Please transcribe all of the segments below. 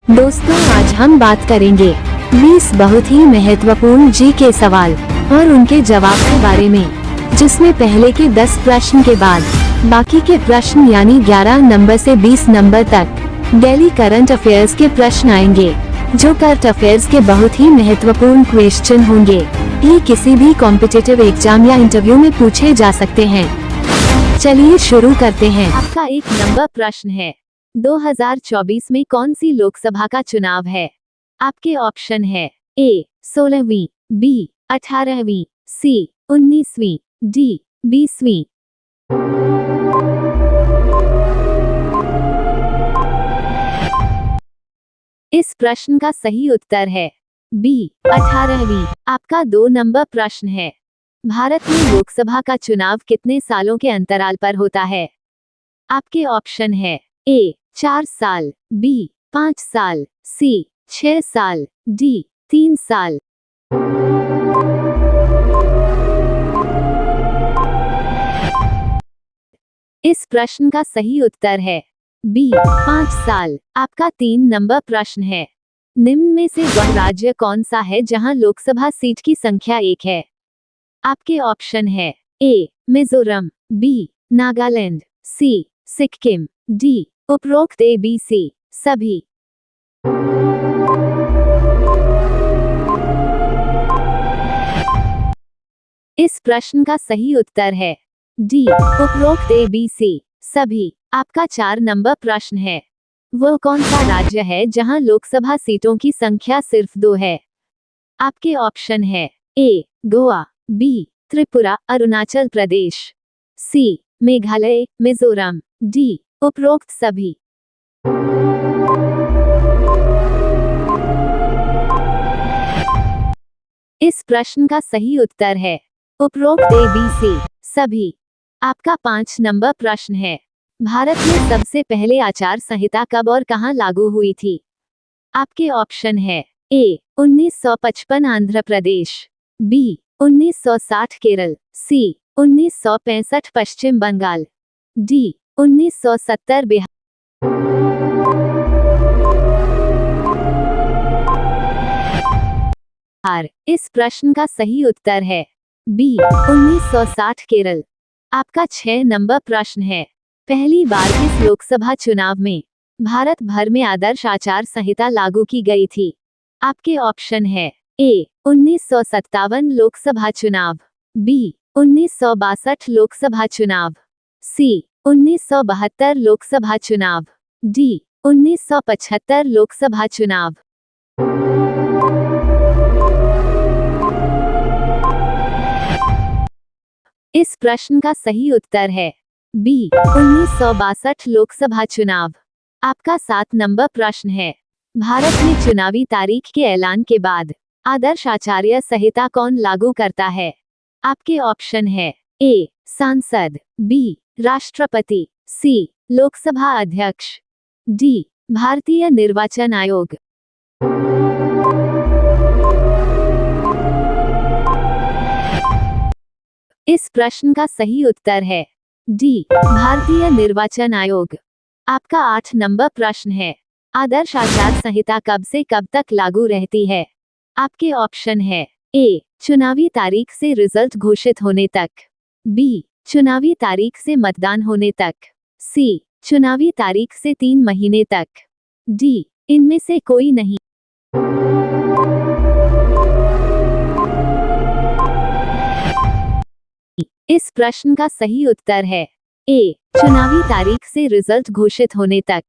दोस्तों, आज हम बात करेंगे 20 बहुत ही महत्वपूर्ण जीके सवाल और उनके जवाब के बारे में, जिसमें पहले के 10 प्रश्न के बाद बाकी के प्रश्न यानी 11 नंबर से 20 नंबर तक डेली करंट अफेयर्स के प्रश्न आएंगे, जो करंट अफेयर्स के बहुत ही महत्वपूर्ण क्वेश्चन होंगे। ये किसी भी कॉम्पिटिटिव एग्जाम या इंटरव्यू में पूछे जा सकते हैं। चलिए शुरू करते हैं। आपका 1 नंबर प्रश्न है, 2024 में कौन सी लोकसभा का चुनाव है? आपके ऑप्शन है ए 16वीं, बी 18वीं, सी 19वीं, डी 20वीं। इस प्रश्न का सही उत्तर है बी 18वीं। आपका 2 नंबर प्रश्न है, भारत में लोकसभा का चुनाव कितने सालों के अंतराल पर होता है? आपके ऑप्शन है ए 4 साल, बी 5 साल, सी 6 साल, डी 3 साल। इस प्रश्न का सही उत्तर है बी 5 साल। आपका 3 नंबर प्रश्न है, निम्न में से वह राज्य कौन सा है जहां लोकसभा सीट की संख्या 1 है? आपके ऑप्शन है ए मिजोरम, बी नागालैंड, सी सिक्किम, डी उपरोक्त ABC सभी। इस प्रश्न का सही उत्तर है डी उपरोक्त ABC सभी। आपका 4 नंबर प्रश्न है, वह कौन सा राज्य है जहां लोकसभा सीटों की संख्या सिर्फ 2 है? आपके ऑप्शन है ए गोवा, बी त्रिपुरा, अरुणाचल प्रदेश, सी मेघालय, मिजोरम, डी उपरोक्त सभी। इस प्रश्न का सही उत्तर है उपरोक्त ABC सभी। आपका 5 नंबर प्रश्न है, भारत में सबसे पहले आचार संहिता कब और कहां लागू हुई थी? आपके ऑप्शन है ए 1955 आंध्र प्रदेश, बी 1960 केरल, सी 1965 पश्चिम बंगाल, डी 1970 बिहार। इस प्रश्न का सही उत्तर है बी 1960 केरल। आपका 6 नंबर प्रश्न है, पहली बार किस लोकसभा चुनाव में भारत भर में आदर्श आचार संहिता लागू की गई थी? आपके ऑप्शन है ए 1957 लोकसभा चुनाव, बी 1962 लोकसभा चुनाव, सी 1972 लोकसभा चुनाव, डी 1975 लोकसभा चुनाव। इस प्रश्न का सही उत्तर है बी 1962 लोकसभा चुनाव। आपका 7 नंबर प्रश्न है, भारत में चुनावी तारीख के ऐलान के बाद आदर्श आचार्य संहिता कौन लागू करता है? आपके ऑप्शन है ए सांसद, बी राष्ट्रपति, सी लोकसभा अध्यक्ष, डी भारतीय निर्वाचन आयोग। इस प्रश्न का सही उत्तर है डी भारतीय निर्वाचन आयोग। आपका 8 नंबर प्रश्न है, आदर्श आचार संहिता कब से कब तक लागू रहती है? आपके ऑप्शन है ए चुनावी तारीख से रिजल्ट घोषित होने तक, बी चुनावी तारीख से मतदान होने तक, सी चुनावी तारीख से 3 महीने तक, डी इनमें से कोई नहीं। इस प्रश्न का सही उत्तर है ए चुनावी तारीख से रिजल्ट घोषित होने तक।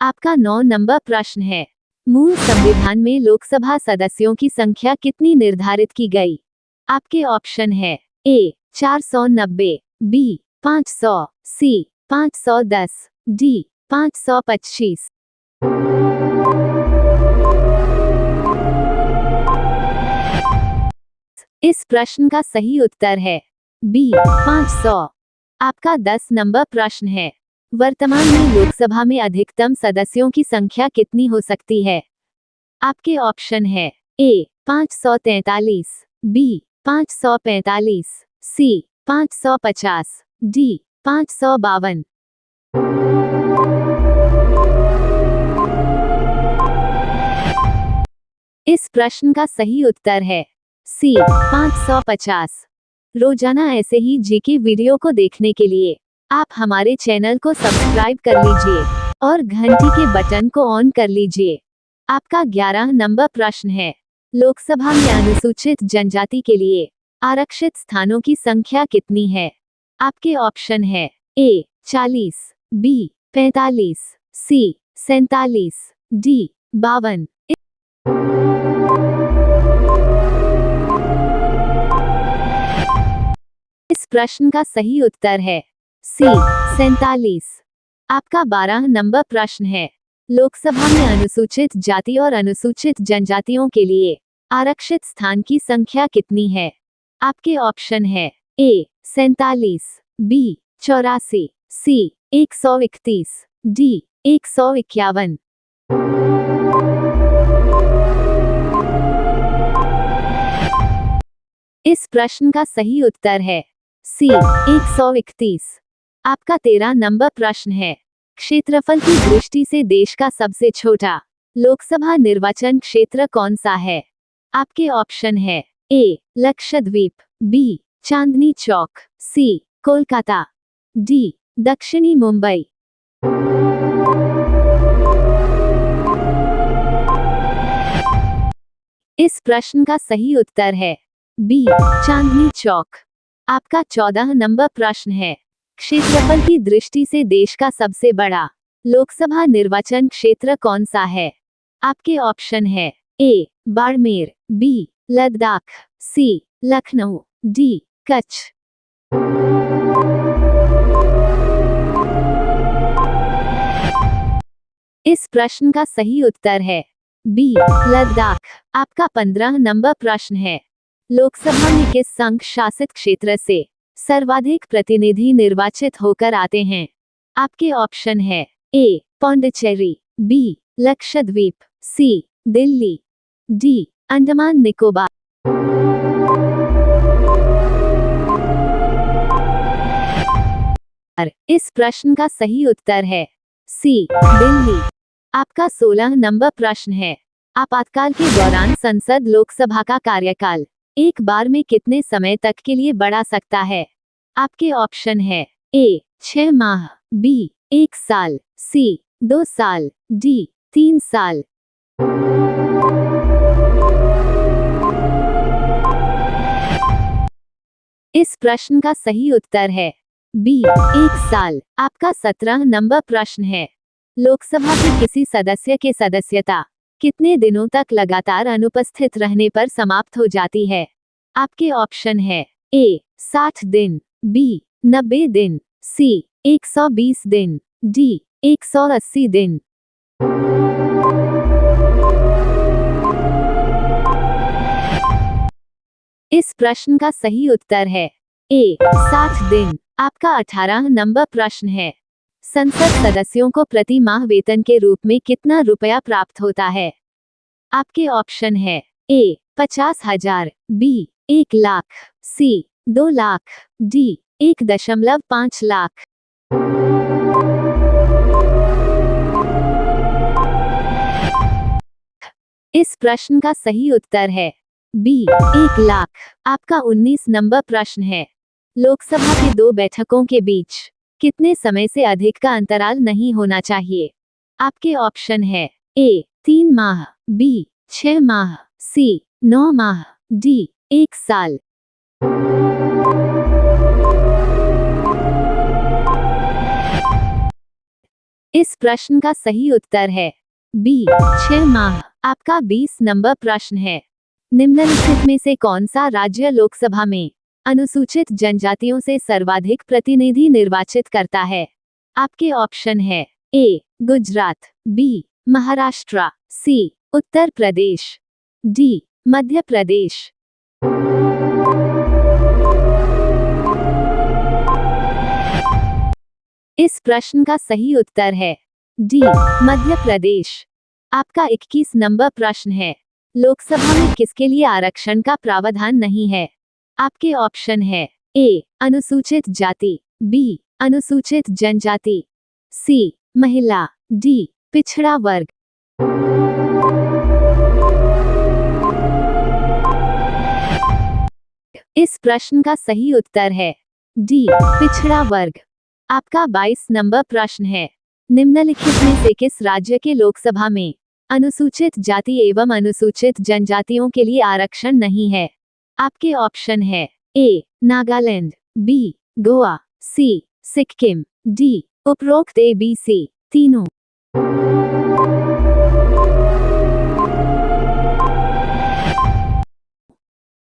आपका 9 नंबर प्रश्न है, मूल संविधान में लोकसभा सदस्यों की संख्या कितनी निर्धारित की गई? आपके ऑप्शन है ए 490, बी 500, सी 510, डी 525। इस प्रश्न का सही उत्तर है बी 500। आपका 10 नंबर प्रश्न है, वर्तमान में लोकसभा में अधिकतम सदस्यों की संख्या कितनी हो सकती है? आपके ऑप्शन है ए 543, बी 545, सी 550, डी 552। इस प्रश्न का सही उत्तर है सी 550। रोजाना ऐसे ही जीके वीडियो को देखने के लिए आप हमारे चैनल को सब्सक्राइब कर लीजिए और घंटी के बटन को ऑन कर लीजिए। आपका 11 नंबर प्रश्न है, लोकसभा में अनुसूचित जनजाति के लिए आरक्षित स्थानों की संख्या कितनी है? आपके ऑप्शन है ए 40, बी 45, सी 47, डी 52। इस प्रश्न का सही उत्तर है सी 47। आपका 12 नंबर प्रश्न है, लोकसभा में अनुसूचित जाति और अनुसूचित जनजातियों के लिए आरक्षित स्थान की संख्या कितनी है? आपके ऑप्शन है ए 47, बी 84, सी 131, डी 151। इस प्रश्न का सही उत्तर है सी 131। आपका 13 नंबर प्रश्न है, क्षेत्रफल की दृष्टि से देश का सबसे छोटा लोकसभा निर्वाचन क्षेत्र कौन सा है? आपके ऑप्शन है ए लक्षद्वीप, बी चांदनी चौक, सी कोलकाता, डी दक्षिणी मुंबई। इस प्रश्न का सही उत्तर है बी चांदनी चौक। आपका 14 नंबर प्रश्न है, क्षेत्रफल की दृष्टि से देश का सबसे बड़ा लोकसभा निर्वाचन क्षेत्र कौन सा है? आपके ऑप्शन है ए बाड़मेर, बी लद्दाख, सी लखनऊ, डी कच्छ। इस प्रश्न का सही उत्तर है बी लद्दाख। आपका 15 नंबर प्रश्न है, लोकसभा में किस संघ शासित क्षेत्र से सर्वाधिक प्रतिनिधि निर्वाचित होकर आते हैं? आपके ऑप्शन है ए पौंडीचेरी, बी लक्षद्वीप, सी दिल्ली, डी अंडमान निकोबार। इस प्रश्न का सही उत्तर है सी दिल्ली। आपका 16 नंबर प्रश्न है, आपातकाल के दौरान संसद लोकसभा का कार्यकाल एक बार में कितने समय तक के लिए बढ़ा सकता है? आपके ऑप्शन है ए 6 माह, बी 1 साल, सी 2 साल, डी 3 साल। इस प्रश्न का सही उत्तर है बी 1 साल। आपका 17 नंबर प्रश्न है, लोकसभा के किसी सदस्य के सदस्यता कितने दिनों तक लगातार अनुपस्थित रहने पर समाप्त हो जाती है? आपके ऑप्शन है ए 60 दिन, बी 90 दिन, सी 120 दिन, डी 180 दिन। इस प्रश्न का सही उत्तर है ए 60 दिन। आपका 18 नंबर प्रश्न है, संसद सदस्यों को प्रति माह वेतन के रूप में कितना रुपया प्राप्त होता है? आपके ऑप्शन है ए 50,000, बी 1 लाख, सी 2 लाख, डी 1.5 लाख। इस प्रश्न का सही उत्तर है बी 1 लाख। आपका 19 नंबर प्रश्न है, लोकसभा की 2 बैठकों के बीच कितने समय से अधिक का अंतराल नहीं होना चाहिए? आपके ऑप्शन है ए 3 माह, बी 6 माह, सी 9 माह, डी 1 साल। इस प्रश्न का सही उत्तर है बी 6 माह। आपका 20 नंबर प्रश्न है, निम्नलिखित में से कौन सा राज्य लोकसभा में अनुसूचित जनजातियों से सर्वाधिक प्रतिनिधि निर्वाचित करता है? आपके ऑप्शन है ए गुजरात, बी महाराष्ट्र, सी उत्तर प्रदेश, डी मध्य प्रदेश। इस प्रश्न का सही उत्तर है डी मध्य प्रदेश। आपका 21 नंबर प्रश्न है, लोकसभा में किसके लिए आरक्षण का प्रावधान नहीं है? आपके ऑप्शन है ए अनुसूचित जाति, बी अनुसूचित जनजाति, सी महिला, डी पिछड़ा वर्ग। इस प्रश्न का सही उत्तर है डी, पिछड़ा वर्ग। आपका 22 नंबर प्रश्न है, निम्नलिखित में से किस राज्य के लोकसभा में अनुसूचित जाति एवं अनुसूचित जनजातियों के लिए आरक्षण नहीं है? आपके ऑप्शन है ए, नागालैंड, बी, गोवा, सी, सिक्किम, डी, उपरोक्त ए, बी, सी तीनों।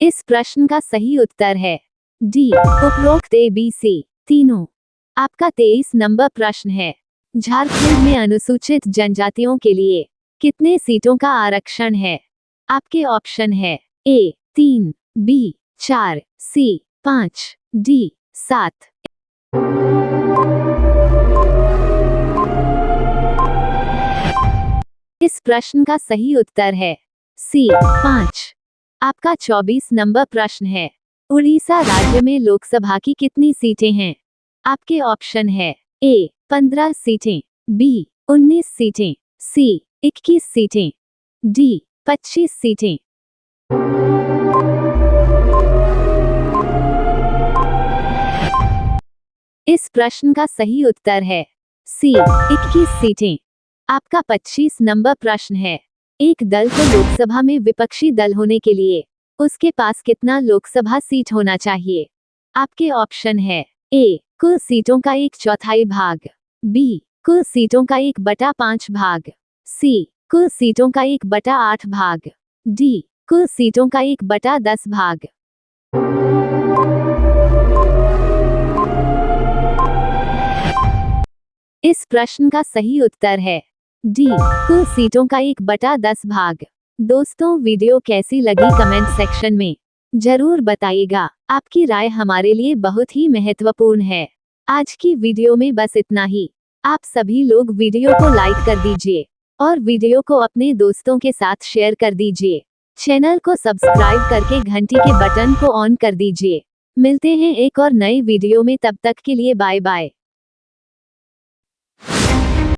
इस प्रश्न का सही उत्तर है डी, उपरोक्त ए, बी, सी तीनों। आपका 23 नंबर प्रश्न है, झारखंड में अनुसूचित जनजातियों के लिए कितने सीटों का आरक्षण है? आपके ऑप्शन है ए, 3, बी, 4, सी, 5, डी, 7। इस प्रश्न का सही उत्तर है सी, 5। आपका 24 नंबर प्रश्न है, उड़ीसा राज्य में लोकसभा की कितनी सीटें हैं? आपके ऑप्शन है ए, 15 सीटें, बी, 19 सीटें, सी, 21 सीटें, डी, 25 सीटें। इस प्रश्न का सही उत्तर है सी, 21 सीटें। आपका 25 नंबर प्रश्न है, एक दल को लोकसभा में विपक्षी दल होने के लिए उसके पास कितना लोकसभा सीट होना चाहिए? आपके ऑप्शन है ए, कुल सीटों का 1/4 भाग, बी, कुल सीटों का 1/5 भाग, सी, कुल सीटों का 1/8 भाग, डी, कुल सीटों का 1/10 भाग। इस प्रश्न का सही उत्तर है डी, कुल सीटों का 1/10 भाग। दोस्तों, वीडियो कैसी लगी कमेंट सेक्शन में जरूर बताइएगा। आपकी राय हमारे लिए बहुत ही महत्वपूर्ण है। आज की वीडियो में बस इतना ही। आप सभी लोग वीडियो को लाइक कर दीजिए और वीडियो को अपने दोस्तों के साथ शेयर कर दीजिए। चैनल को सब्सक्राइब करके घंटी के बटन को ऑन कर दीजिए। मिलते हैं एक और नए वीडियो में, तब तक के लिए बाय बाय।